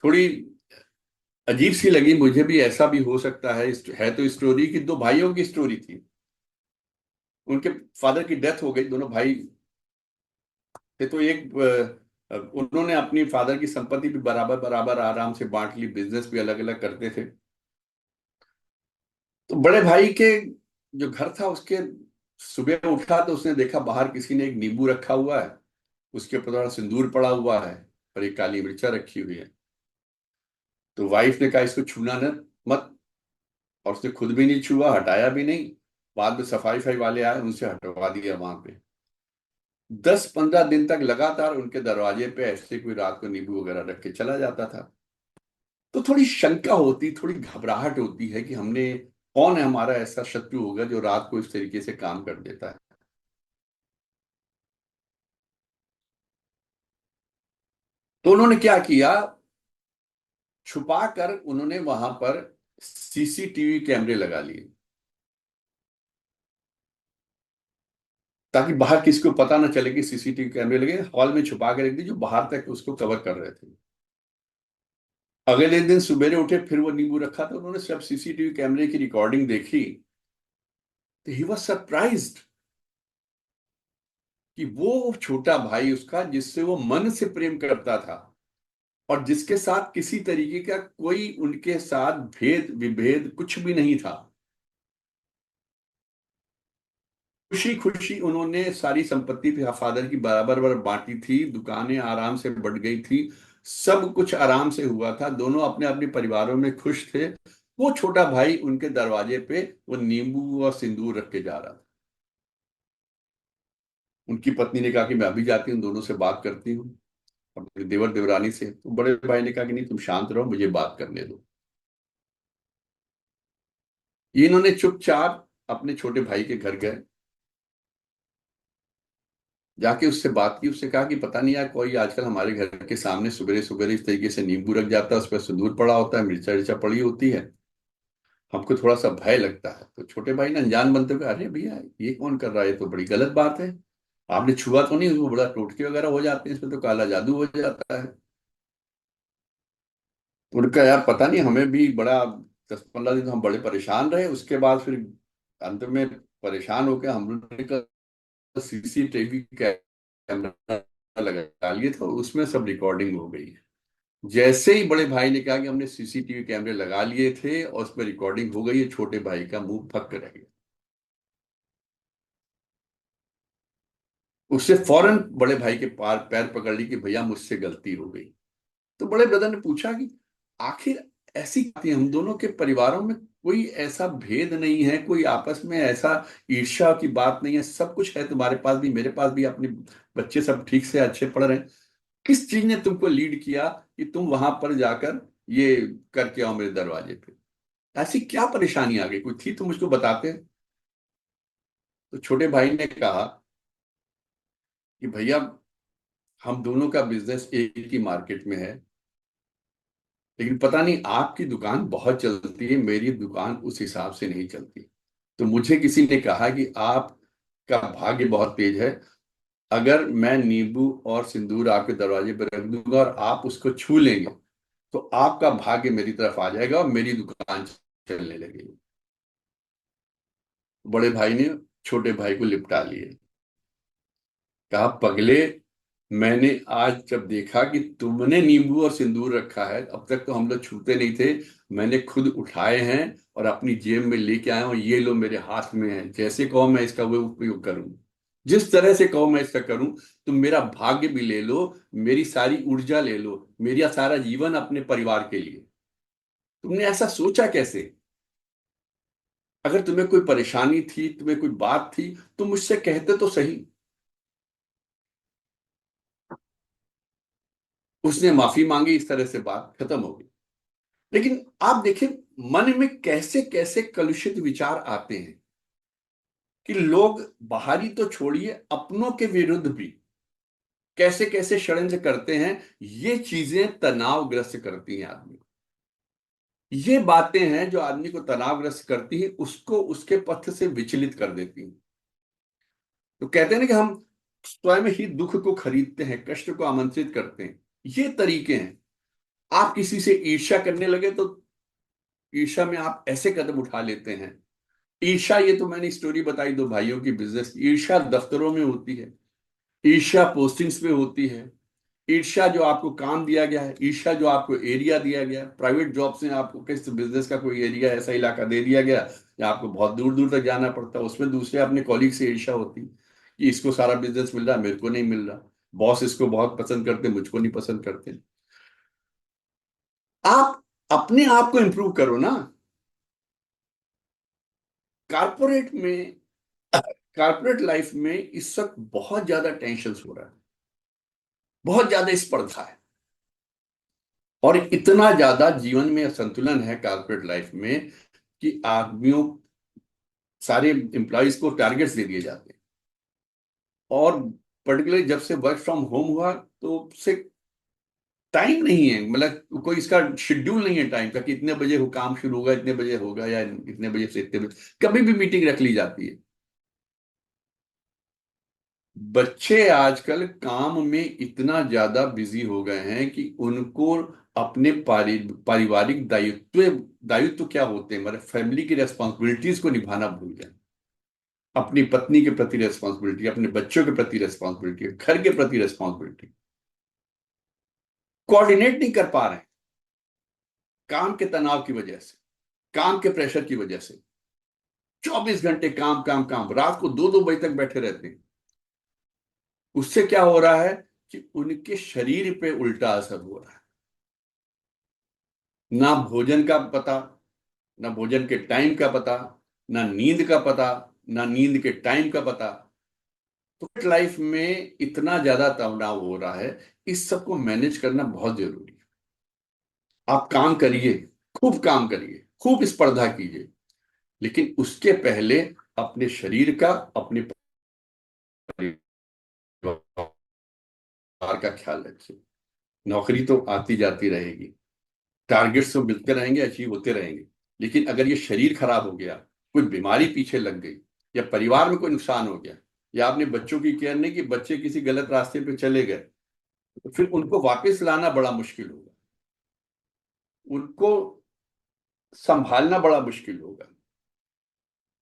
थोड़ी अजीब सी लगी मुझे भी। ऐसा भी हो सकता है तो स्टोरी की 2 भाइयों की स्टोरी थी। उनके फादर की डेथ हो गई, दोनों भाई थे। तो उन्होंने अपनी फादर की संपत्ति भी बराबर बराबर आराम से बांट ली, बिजनेस भी अलग अलग करते थे। तो बड़े भाई के जो घर था उसके, सुबह उठा तो उसने देखा बाहर किसी ने एक नींबू रखा हुआ है, उसके ऊपर थोड़ा सिंदूर पड़ा हुआ है और एक काली मिर्चा रखी हुई है। तो वाइफ ने कहा इसको छूना न मत, और उसने खुद भी नहीं छुआ, हटाया भी नहीं। बाद में सफाई फाई वाले आए, उनसे हटवा दिया। वहां पे 10-15 दिन तक लगातार उनके दरवाजे पे ऐसे कोई रात को नींबू वगैरह रख के चला जाता था। तो थोड़ी शंका होती, थोड़ी घबराहट होती है कि हमने, कौन है हमारा ऐसा शत्रु होगा जो रात को इस तरीके से काम कर देता है। तो उन्होंने क्या किया, छुपा कर उन्होंने वहां पर सीसीटीवी कैमरे लगा लिए, ताकि बाहर किसी को पता ना चले कि सीसीटीवी कैमरे लगे। हॉल में छुपा के रख दी, जो बाहर तक उसको कवर कर रहे थे। अगले दिन सुबेरे उठे, फिर वो नींबू रखा था, उन्होंने सब सीसीटीवी कैमरे की रिकॉर्डिंग देखी। तो ही वॉज सरप्राइज्ड कि वो छोटा भाई उसका, जिससे वो मन से प्रेम करता था और जिसके साथ किसी तरीके का कोई उनके साथ भेद विभेद कुछ भी नहीं था, खुशी खुशी उन्होंने सारी संपत्ति भी फादर की बराबर बराबर बांटी थी, दुकानें आराम से बढ़ गई थी, सब कुछ आराम से हुआ था, दोनों अपने अपने परिवारों में खुश थे। वो छोटा भाई उनके दरवाजे पे वो नींबू और सिंदूर रख के जा रहा था। उनकी पत्नी ने कहा कि मैं अभी जाती हूँ, दोनों से बात करती हूँ, अपने देवर देवरानी से। तो बड़े भाई ने कहा कि नहीं, तुम शांत रहो, मुझे बात करने दो। ये इन्होंने चुपचाप अपने छोटे भाई के घर गए, जाके उससे बात की। उससे कहा कि पता नहीं यार, कोई आजकल हमारे घर के सामने सुबह सुबह इस तरीके से नींबू रख जाता है, उस पर सिंदूर पड़ा होता है, मिर्चा विर्चा पड़ी होती है, हमको थोड़ा सा भय लगता है। तो छोटे भाई ने अनजान बनते हुए, अरे भैया ये कौन कर रहा है, ये तो बड़ी गलत बात है, आपने छुआ तो नहीं, उसमें बड़ा टोटके वगैरह हो जाते हैं, इसमें तो काला जादू हो जाता है। उनका यार पता नहीं, हमें भी बड़ा 10-15 दिन तो हम बड़े परेशान रहे। उसके बाद फिर अंत में परेशान होकर हम लोग ने सीसीटीवी कैमरा लगा लिए थे, उसमें सब रिकॉर्डिंग हो गई है। जैसे ही बड़े भाई ने कहा कि हमने सीसीटीवी कैमरे लगा लिए थे और उस पर रिकॉर्डिंग हो गई है, छोटे भाई का मुंह फक रह गया। उससे फौरन बड़े भाई के पार पैर पकड़ ली कि भैया मुझसे गलती हो गई। तो बड़े ब्रदर ने पूछा कि आखिर ऐसी बातें, हम दोनों के परिवारों में कोई ऐसा भेद नहीं है, कोई आपस में ऐसा ईर्ष्या की बात नहीं है, सब कुछ है, तुम्हारे पास भी मेरे पास भी, अपने बच्चे सब ठीक से अच्छे पढ़ रहे हैं, किस चीज ने तुमको लीड किया कि तुम वहां पर जाकर ये करके आओ मेरे दरवाजे पे? ऐसी क्या परेशानी आ गई, कोई थी तो मुझको बताते। तो छोटे भाई ने कहा कि भैया, हम दोनों का बिजनेस एक ही मार्केट में है, लेकिन पता नहीं आपकी दुकान बहुत चलती है, मेरी दुकान उस हिसाब से नहीं चलती। तो मुझे किसी ने कहा कि आपका भाग्य बहुत तेज है, अगर मैं नींबू और सिंदूर आपके दरवाजे पर रख दूंगा और आप उसको छू लेंगे, तो आपका भाग्य मेरी तरफ आ जाएगा और मेरी दुकान चलने लगेगी। बड़े भाई ने छोटे भाई को लिपटा लिए, कहा पगले, मैंने आज जब देखा कि तुमने नींबू और सिंदूर रखा है, अब तक तो हम लोग छूते नहीं थे, मैंने खुद उठाए हैं और अपनी जेब में लेके आया हूं, ये लो मेरे हाथ में है, जैसे कहो मैं इसका वो उपयोग करूं, जिस तरह से कहो मैं इसका करूं। तुम मेरा भाग्य भी ले लो, मेरी सारी ऊर्जा ले लो, मेरा सारा जीवन अपने परिवार के लिए। तुमने ऐसा सोचा कैसे? अगर तुम्हें कोई परेशानी थी, तुम्हें कोई बात थी, तुम मुझसे कहते तो सही। उसने माफी मांगी, इस तरह से बात खत्म हो गई। लेकिन आप देखें, मन में कैसे कैसे कलुषित विचार आते हैं कि लोग बाहरी तो छोड़िए, अपनों के विरुद्ध भी कैसे कैसे षड्यंत्र करते हैं। ये चीजें तनावग्रस्त करती हैं आदमी को। ये बातें हैं जो आदमी को तनावग्रस्त करती है, उसको उसके पथ से विचलित कर देती हैं। तो कहते हैं ना कि हम स्वयं ही दुख को खरीदते हैं, कष्ट को आमंत्रित करते हैं। ये तरीके हैं। आप किसी से ईर्ष्या करने लगे तो ईर्ष्या में आप ऐसे कदम उठा लेते हैं। ईर्ष्या, ये तो मैंने स्टोरी बताई दो भाइयों की बिजनेस की। ईर्ष्या दफ्तरों में होती है, ईर्ष्या पोस्टिंग्स पे होती है, ईर्ष्या जो आपको काम दिया गया है, ईर्ष्या जो आपको एरिया दिया गया है, प्राइवेट जॉब से आपको किस बिजनेस का कोई एरिया, ऐसा इलाका दे दिया गया या आपको बहुत दूर दूर तक जाना पड़ता है, उसमें दूसरे अपने कॉलीग से ईर्ष्या होती कि इसको सारा बिजनेस मिल रहा है, मेरे को नहीं मिल रहा, बॉस इसको बहुत पसंद करते, मुझको नहीं पसंद करते। आप अपने आप को इंप्रूव करो ना। कारपोरेट में, कारपोरेट लाइफ में इस वक्त बहुत ज्यादा टेंशन हो रहा है, बहुत ज्यादा स्पर्धा है, और इतना ज्यादा जीवन में असंतुलन है कारपोरेट लाइफ में कि आदमियों, सारे एम्प्लॉयज को टारगेट्स दे दिए जाते हैं। और पर्टिकुलरली जब से वर्क फ्रॉम होम हुआ तो से टाइम नहीं है, मतलब कोई इसका शेड्यूल नहीं है टाइम का कि इतने बजे हो काम शुरू होगा, इतने बजे होगा, या इतने बजे से इतने बजे कभी भी मीटिंग रख ली जाती है। बच्चे आजकल काम में इतना ज्यादा बिजी हो गए हैं कि उनको अपने पारिवारिक दायित्व, दायित्व क्या होते हैं, मतलब फैमिली की रेस्पॉन्सिबिलिटीज को निभाना भूल गए। अपनी पत्नी के प्रति रेस्पॉन्सिबिलिटी, अपने बच्चों के प्रति रेस्पॉन्सिबिलिटी, घर के प्रति रेस्पॉन्सिबिलिटी कोऑर्डिनेट नहीं कर पा रहे हैं, काम के तनाव की वजह से, काम के प्रेशर की वजह से। 24 घंटे काम काम काम, रात को 2-2 बजे तक बैठे रहते हैं। उससे क्या हो रहा है कि उनके शरीर पे उल्टा असर हो रहा है। ना भोजन का पता, ना भोजन के टाइम का पता, ना नींद का पता, ना नींद के टाइम का पता। तो लाइफ में इतना ज्यादा तनाव हो रहा है, इस सब को मैनेज करना बहुत जरूरी है। आप काम करिए, खूब काम करिए, खूब स्पर्धा कीजिए, लेकिन उसके पहले अपने शरीर का, अपने परिवार का ख्याल रखिए। नौकरी तो आती जाती रहेगी, टारगेट्स तो मिलते रहेंगे, अचीव होते रहेंगे, लेकिन अगर ये शरीर खराब हो गया, कोई बीमारी पीछे लग गई, या परिवार में कोई नुकसान हो गया, या आपने बच्चों की केयर नहीं की, बच्चे किसी गलत रास्ते पे चले गए, तो फिर उनको वापस लाना बड़ा मुश्किल होगा, उनको संभालना बड़ा मुश्किल होगा।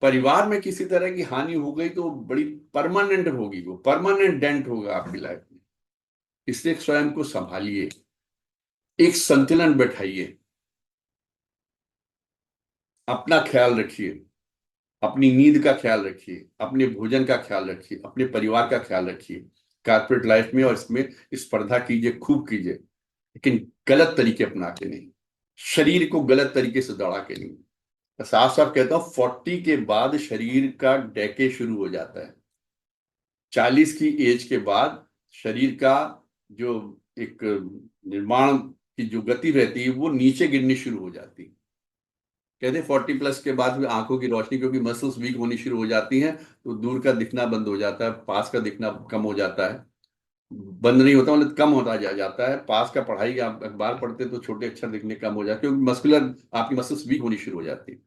परिवार में किसी तरह की हानि हो गई तो बड़ी परमानेंट होगी, वो परमानेंट डेंट होगा आपकी लाइफ में। इसलिए स्वयं को संभालिए, एक संतुलन बैठाइए, अपना ख्याल रखिए, अपनी नींद का ख्याल रखिए, अपने भोजन का ख्याल रखिए, अपने परिवार का ख्याल रखिए। कारपोरेट लाइफ में और इसमें स्पर्धा कीजिए, खूब कीजिए, लेकिन गलत तरीके अपना के नहीं, शरीर को गलत तरीके से दौड़ा के नहीं। साफ साफ कहता हूं, 40 के बाद शरीर का डैके शुरू हो जाता है। 40 की एज के बाद शरीर का जो एक निर्माण की जो गति रहती है वो नीचे गिरनी शुरू हो जाती है। कहते हैं 40+ के बाद में आंखों की रोशनी, क्योंकि मसल्स वीक होनी शुरू हो जाती हैं, तो दूर का दिखना बंद हो जाता है, पास का दिखना कम हो जाता है। बंद नहीं होता, मतलब कम होता जाता है। पास का पढ़ाई, आप अखबार पढ़ते तो छोटे अक्षर दिखने कम हो जाते हैं, क्योंकि मस्कुलर आपकी मसल्स वीक होनी शुरू हो जाती है।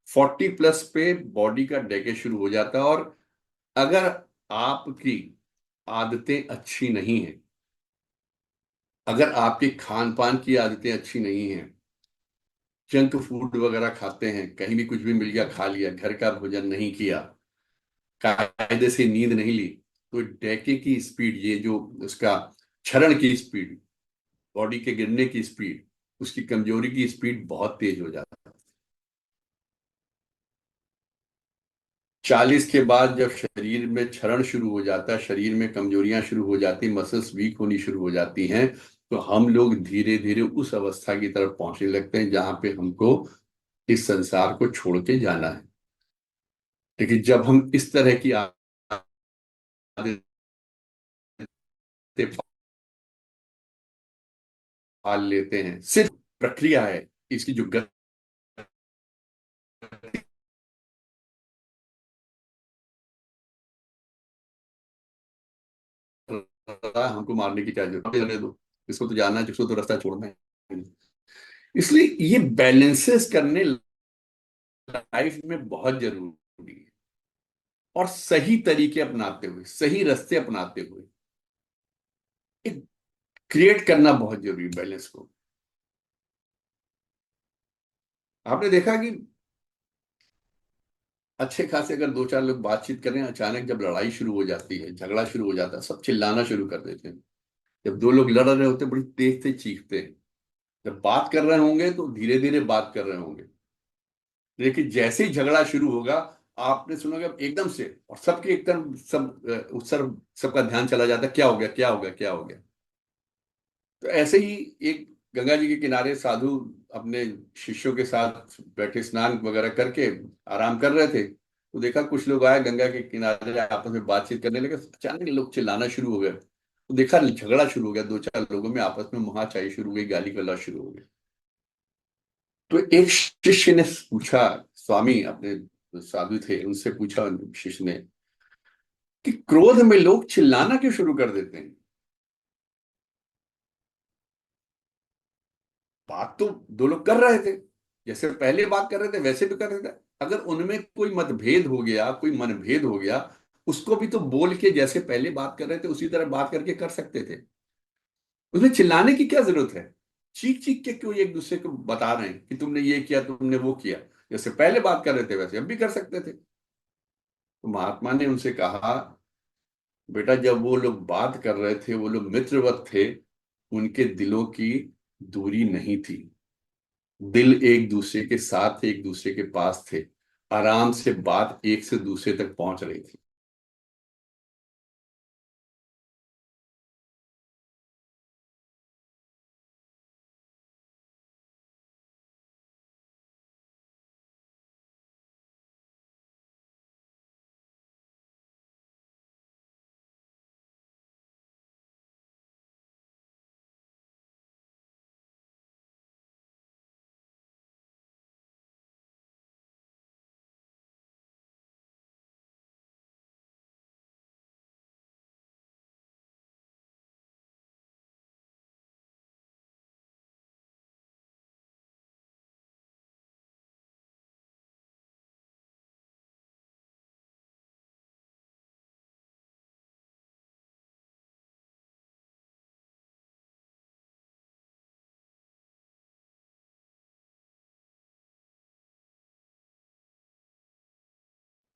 40+ पे बॉडी का डेके शुरू हो जाता है। और अगर आपकी आदतें अच्छी नहीं हैं, अगर आपकी खान पान की आदतें अच्छी नहीं हैं, जंक फूड वगैरह खाते हैं, कहीं भी कुछ भी मिल गया खा लिया, घर का भोजन नहीं किया, कायदे से नींद नहीं ली, तो डैके की स्पीड, ये जो उसका क्षरण की स्पीड, बॉडी के गिरने की स्पीड, उसकी कमजोरी की स्पीड बहुत तेज हो जाती है। 40 के बाद जब शरीर में क्षरण शुरू हो जाता है, शरीर में कमजोरियां शुरू हो जाती, मसल्स वीक होनी शुरू हो जाती हैं, तो हम लोग धीरे धीरे उस अवस्था की तरफ पहुंचने लगते हैं जहां पे हमको इस संसार को छोड़ के जाना है। लेकिन जब हम इस तरह की आदतें पाल लेते हैं, सिर्फ प्रक्रिया है, इसकी जो गति हमको मारने की क्या जरूरत है, रहने दो, इसको तो जाना है, जिसको तो रास्ता छोड़ना है। इसलिए ये बैलेंसेस करने लाइफ में बहुत जरूरी है, और सही तरीके अपनाते हुए, सही रास्ते अपनाते हुए एक क्रिएट करना बहुत जरूरी है बैलेंस को। आपने देखा कि अच्छे खासे अगर दो चार लोग बातचीत कर रहे हैं, अचानक जब लड़ाई शुरू हो जाती है, झगड़ा शुरू हो जाता है, सब चिल्लाना शुरू कर देते हैं। जब दो लोग लड़ रहे होते हैं, बड़ी तेज से चीखते हैं। जब बात कर रहे होंगे तो धीरे धीरे बात कर रहे होंगे, लेकिन जैसे ही झगड़ा शुरू होगा, आपने सुनोगे अब एकदम से, और सबके एकदम सब उत्सर, सबका ध्यान चला जाता है, क्या हो गया, क्या हो गया, क्या हो गया। तो ऐसे ही एक गंगा जी के किनारे साधु अपने शिष्यों के साथ बैठे, स्नान वगैरह करके आराम कर रहे थे, तो देखा कुछ लोग आए गंगा के किनारे, आपस में बातचीत करने लगे। अचानक लोग चिल्लाना शुरू हो गए, तो देखा झगड़ा शुरू हो गया, दो चार लोगों में आपस में महाचाई शुरू हो गई, गाली गलौज शुरू हो गई। तो एक शिष्य ने पूछा, स्वामी अपने साधु थे, उनसे पूछा शिष्य ने कि क्रोध में लोग चिल्लाना क्यों शुरू कर देते हैं। बात तो दो लोग कर रहे थे, जैसे पहले बात कर रहे थे वैसे भी कर रहे थे। अगर उनमें कोई मतभेद हो गया, कोई मनभेद हो गया, उसको भी तो बोल के, जैसे पहले बात कर रहे थे उसी तरह बात करके कर सकते थे। उसमें चिल्लाने की क्या जरूरत है। चीख चीख के क्यों एक दूसरे को बता रहे हैं कि तुमने ये किया, तुमने वो किया। जैसे पहले बात कर रहे थे वैसे हम भी कर सकते थे। तो महात्मा ने उनसे कहा, बेटा जब वो लोग बात कर रहे थे, वो लोग मित्रवत थे, उनके दिलों की दूरी नहीं थी, दिल एक दूसरे के साथ थे, एक दूसरे के पास थे। आराम से बात एक से दूसरे तक पहुंच रही थी।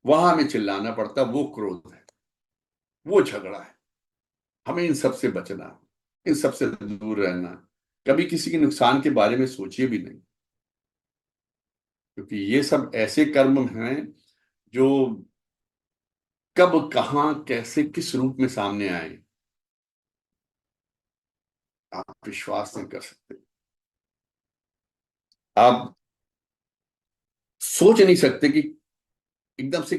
वहां हमें चिल्लाना पड़ता, वो क्रोध है, वो झगड़ा है। हमें इन सब से बचना, इन सब से दूर रहना। कभी किसी के नुकसान के बारे में सोचिए भी नहीं, क्योंकि ये सब ऐसे कर्म हैं जो कब कहां कैसे किस रूप में सामने आए, आप विश्वास नहीं कर सकते। आप सोच नहीं सकते कि एकदम से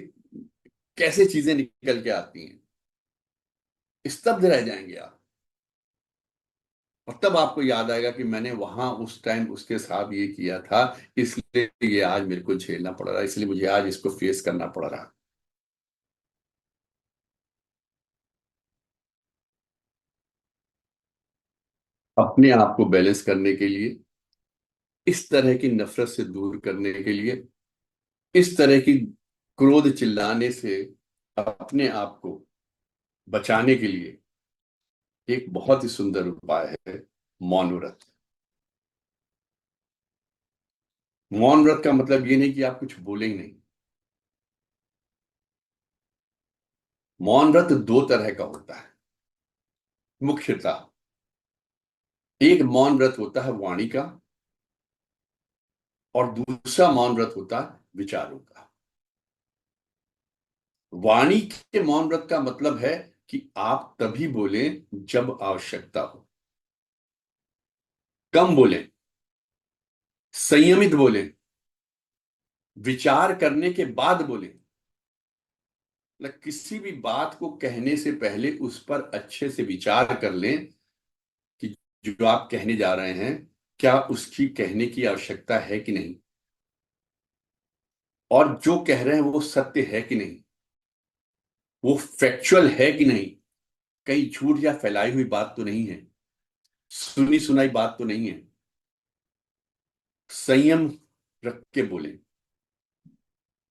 कैसे चीजें निकल के आती हैं। स्तब्ध रह जाएंगे आप। और तब आपको याद आएगा कि मैंने वहां उस टाइम उसके साथ ये किया था, इसलिए ये आज मेरे को झेलना पड़ रहा है, इसलिए मुझे आज इसको फेस करना पड़ रहा है। अपने आप को बैलेंस करने के लिए, इस तरह की नफरत से दूर करने के लिए, इस तरह की क्रोध चिल्लाने से अपने आप को बचाने के लिए एक बहुत ही सुंदर उपाय है, मौन व्रत। मौन व्रत का मतलब ये नहीं कि आप कुछ बोले ही नहीं। मौन व्रत दो तरह का होता है मुख्यतः। एक मौन व्रत होता है वाणी का, और दूसरा मौन व्रत होता है विचारों का। वाणी के मौन व्रत का मतलब है कि आप तभी बोलें जब आवश्यकता हो, कम बोलें, संयमित बोलें, विचार करने के बाद बोलें। मतलब किसी भी बात को कहने से पहले उस पर अच्छे से विचार कर लें कि जो आप कहने जा रहे हैं, क्या उसकी कहने की आवश्यकता है कि नहीं, और जो कह रहे हैं वो सत्य है कि नहीं, वो फैक्चुअल है कि नहीं, कहीं झूठ या फैलाई हुई बात तो नहीं है, सुनी सुनाई बात तो नहीं है। संयम रख के बोले,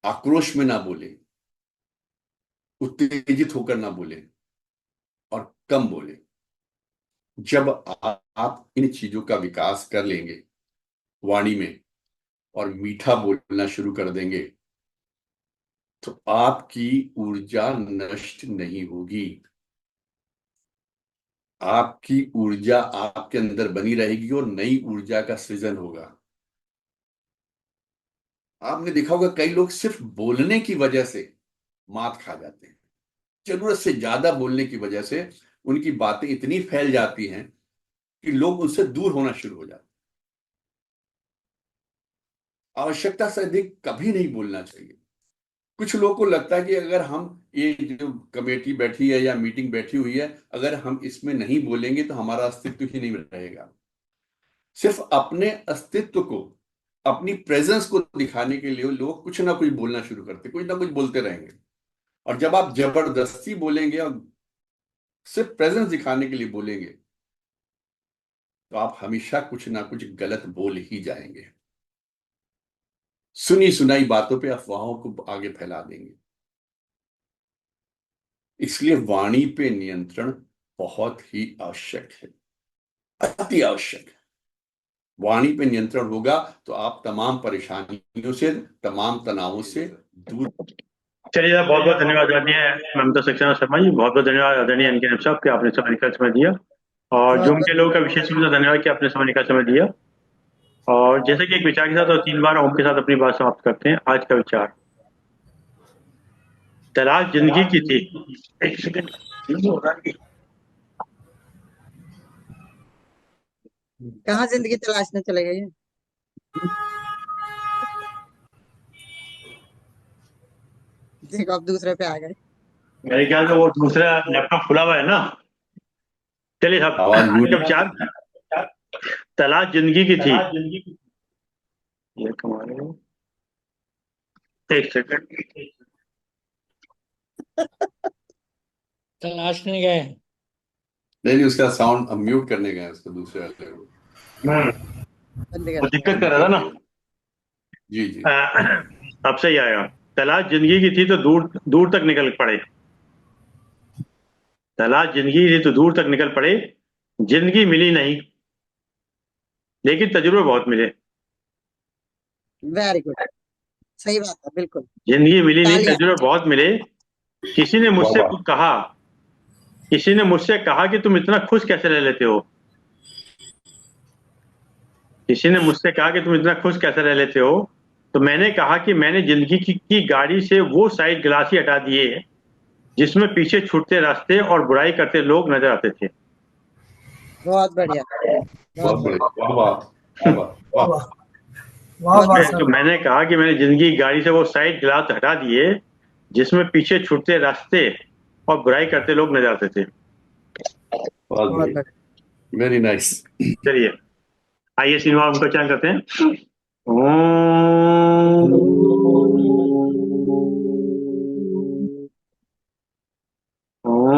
आक्रोश में ना बोले, उत्तेजित होकर ना बोले, और कम बोले। जब आप इन चीजों का विकास कर लेंगे वाणी में, और मीठा बोलना शुरू कर देंगे, तो आपकी ऊर्जा नष्ट नहीं होगी। आपकी ऊर्जा आपके अंदर बनी रहेगी और नई ऊर्जा का सृजन होगा। आपने देखा होगा कई लोग सिर्फ बोलने की वजह से मात खा जाते हैं। जरूरत से ज्यादा बोलने की वजह से उनकी बातें इतनी फैल जाती हैं कि लोग उनसे दूर होना शुरू हो जाते हैं। आवश्यकता से अधिक कभी नहीं बोलना चाहिए। कुछ लोगों को लगता है कि अगर हम, ये जो कमेटी बैठी है या मीटिंग बैठी हुई है, अगर हम इसमें नहीं बोलेंगे तो हमारा अस्तित्व ही नहीं रहेगा। सिर्फ अपने अस्तित्व को, अपनी प्रेजेंस को दिखाने के लिए लोग कुछ ना कुछ बोलना शुरू करते, कुछ ना कुछ बोलते रहेंगे। और जब आप जबरदस्ती बोलेंगे और सिर्फ प्रेजेंस दिखाने के लिए बोलेंगे, तो आप हमेशा कुछ ना कुछ गलत बोल ही जाएंगे। सुनी सुनाई बातों पे अफवाहों को आगे फैला देंगे। इसलिए वाणी पे नियंत्रण बहुत ही आवश्यक है, अति आवश्यक है। वाणी पे नियंत्रण होगा तो आप तमाम परेशानियों से, तमाम तनावों से दूर। चलिए साहब, बहुत बहुत धन्यवाद आदरणीय ममता सक्सेना शर्मा जी, बहुत बहुत धन्यवाद आदरणीय एनके नेप साहब कि आपने समय निकाल समय दिया। और जूम के लोगों का विशेष रूप से धन्यवाद कि आपने समय निकाल समय दिया। और जैसे कि एक विचार के साथ और 3 बार ओम के साथ अपनी बात समाप्त करते हैं। आज का विचार: तलाश जिंदगी की थी। एक सेकंड, हो रहा है। कहाँ जिंदगी तलाशने चले गए? देखो अब दूसरे पे आ गए। मेरे ख्याल से वो दूसरा लैपटॉप खुला हुआ है ना। चलिए साहब, आवाज म्यूट विचार, तलाश जिंदगी की थी। ये कमाल है। एक सेकंड, तलाशने गए। नहीं, उसका साउंड अब म्यूट करने गए उसको दूसरे वाले को। बंद वो कर। दिक्कत कर रहा था ना। जी जी। अब सही आएगा। तलाश जिंदगी की थी तो दूर दूर तक निकल पड़े। तलाश जिंदगी की थी तो दूर तक निकल पड़े। जिंदगी मिली नहीं, लेकिन तजुर्बे बहुत मिले। वेरी गुड, सही बात है, बिल्कुल। जिंदगी मिली नहीं, तालियां। तजुर्बे बहुत मिले। किसी ने मुझसे वाह, वाह। कहा किसी ने मुझसे कहा कि तुम इतना खुश कैसे रह लेते हो। किसी ने मुझसे कहा कि तुम इतना खुश कैसे रह लेते हो। तो मैंने कहा कि मैंने जिंदगी की गाड़ी से वो साइड ग्लास ही हटा दिए जिसमें पीछे छूटते रास्ते और बुराई करते लोग नजर आते थे। बहुत बढ़िया, बहुत बहुत बढ़िया, बढ़िया। वाह वाह वाह वाह वाह। वाह वाह तो सर। मैंने कहा कि मैंने जिंदगी की गाड़ी से वो साइड ग्लास हटा दिए जिसमें पीछे छूटते रास्ते और बुराई करते लोग नजर आते थे। बहुत बहुत बढ़िया, बढ़िया। Very nice. चलिए, आइए सिनेमा उनको क्या करते हैं। ओम ओम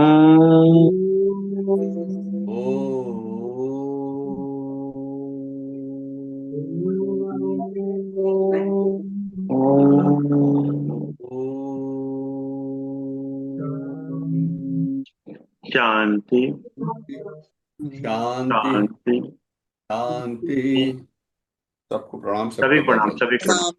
शांति शांति शांति। शांति। सबको प्रणाम, सभी सबको प्रणाम, दंडवत। सभी प्रणाम।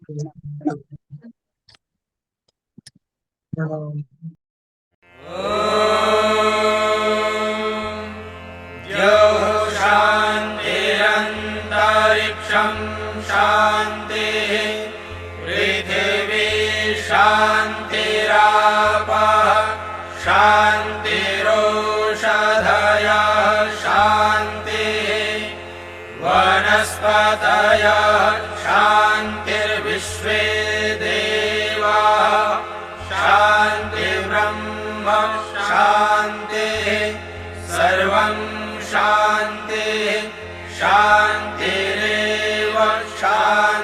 शान्तिरन्तरिक्षं शान्तिः पृथिवी शान्तिरापः शान्तिरोषधयः शान्तिः वनस्पतयः शान्तिर्विश्वे देवाः शान्तिर्ब्रह्म शान्तिः सर्वं शान्तिः शान्तिरेव शान्तिः।